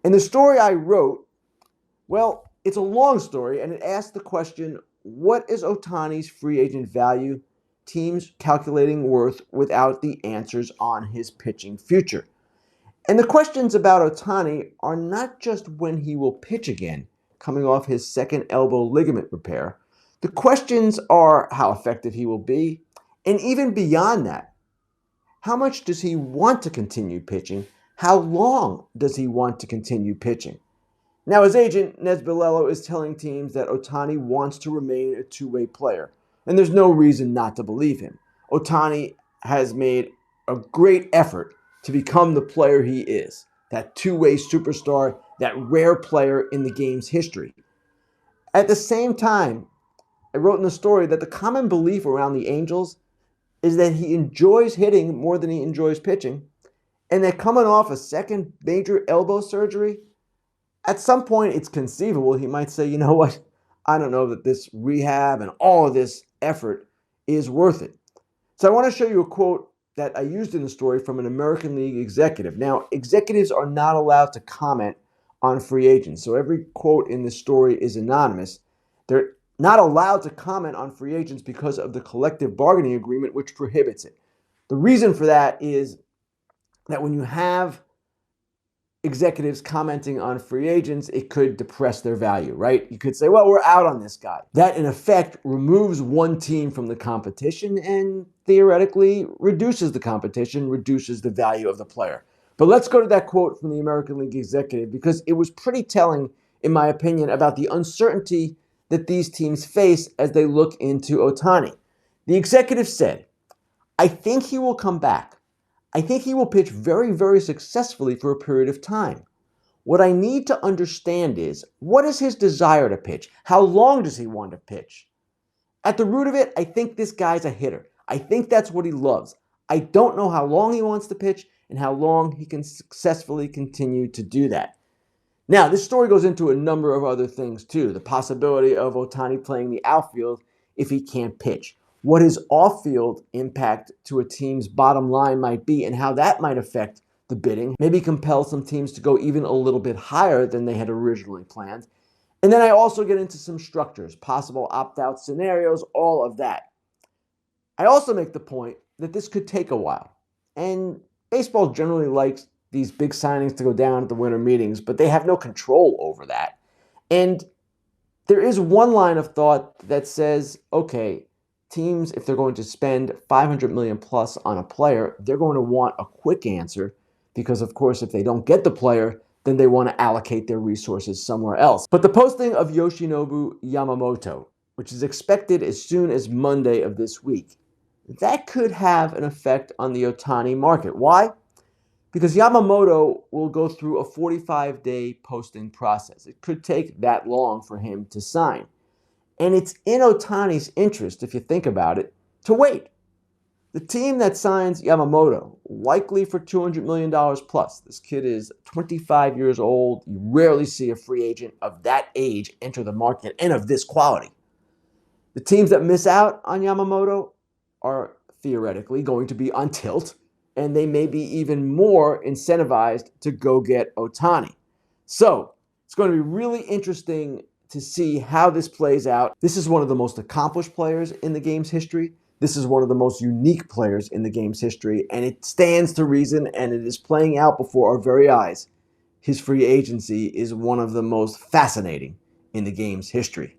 And the story I wrote, well, it's a long story, and it asked the question, what is Ohtani's free agent value? Teams calculating worth without the answers on his pitching future. And the questions about Ohtani are not just when he will pitch again, coming off his second elbow ligament repair. The questions are how effective he will be, and even beyond that, how much does he want to continue pitching? How long does he want to continue pitching? Now, his agent, Nez Bilello, is telling teams that Ohtani wants to remain a two-way player, and there's no reason not to believe him. Ohtani has made a great effort to become the player he is, that two-way superstar, that rare player in the game's history. At the same time, I wrote in the story that the common belief around the Angels is that he enjoys hitting more than he enjoys pitching, and that coming off a second major elbow surgery, at some point it's conceivable he might say, you know what, I don't know that this rehab and all of this effort is worth it. So I want to show you a quote that I used in the story from an American League executive. Now, executives are not allowed to comment on free agents, so every quote in this story is anonymous. They're not allowed to comment on free agents because of the collective bargaining agreement, which prohibits it. The reason for that is that when you have executives commenting on free agents, it could depress their value, right? You could say, well, we're out on this guy. That, in effect, removes one team from the competition and theoretically reduces the competition, reduces the value of the player. But let's go to that quote from the American League executive, because it was pretty telling, in my opinion, about the uncertainty that these teams face as they look into Ohtani. The executive said, I think he will come back. I think he will pitch very, very successfully for a period of time. What I need to understand is, what is his desire to pitch? How long does he want to pitch? At the root of it, I think this guy's a hitter. I think that's what he loves. I don't know how long he wants to pitch and how long he can successfully continue to do that. Now, this story goes into a number of other things too. The possibility of Ohtani playing the outfield if he can't pitch. What his off-field impact to a team's bottom line might be and how that might affect the bidding. Maybe compel some teams to go even a little bit higher than they had originally planned. And then I also get into some structures, possible opt-out scenarios, all of that. I also make the point that this could take a while. And baseball generally likes these big signings to go down at the winter meetings, but they have no control over that. And there is one line of thought that says, okay, teams, if they're going to spend $500 million plus on a player, they're going to want a quick answer because, of course, if they don't get the player, then they want to allocate their resources somewhere else. But the posting of Yoshinobu Yamamoto, which is expected as soon as Monday of this week, that could have an effect on the Ohtani market. Why? Because Yamamoto will go through a 45-day posting process. It could take that long for him to sign. And it's in Ohtani's interest, if you think about it, to wait. The team that signs Yamamoto, likely for $200 million plus. This kid is 25 years old. You rarely see a free agent of that age enter the market and of this quality. The teams that miss out on Yamamoto are theoretically going to be on tilt, and they may be even more incentivized to go get Ohtani. So it's going to be really interesting to see how this plays out. This is one of the most accomplished players in the game's history. This is one of the most unique players in the game's history, and it stands to reason, and it is playing out before our very eyes. His free agency is one of the most fascinating in the game's history.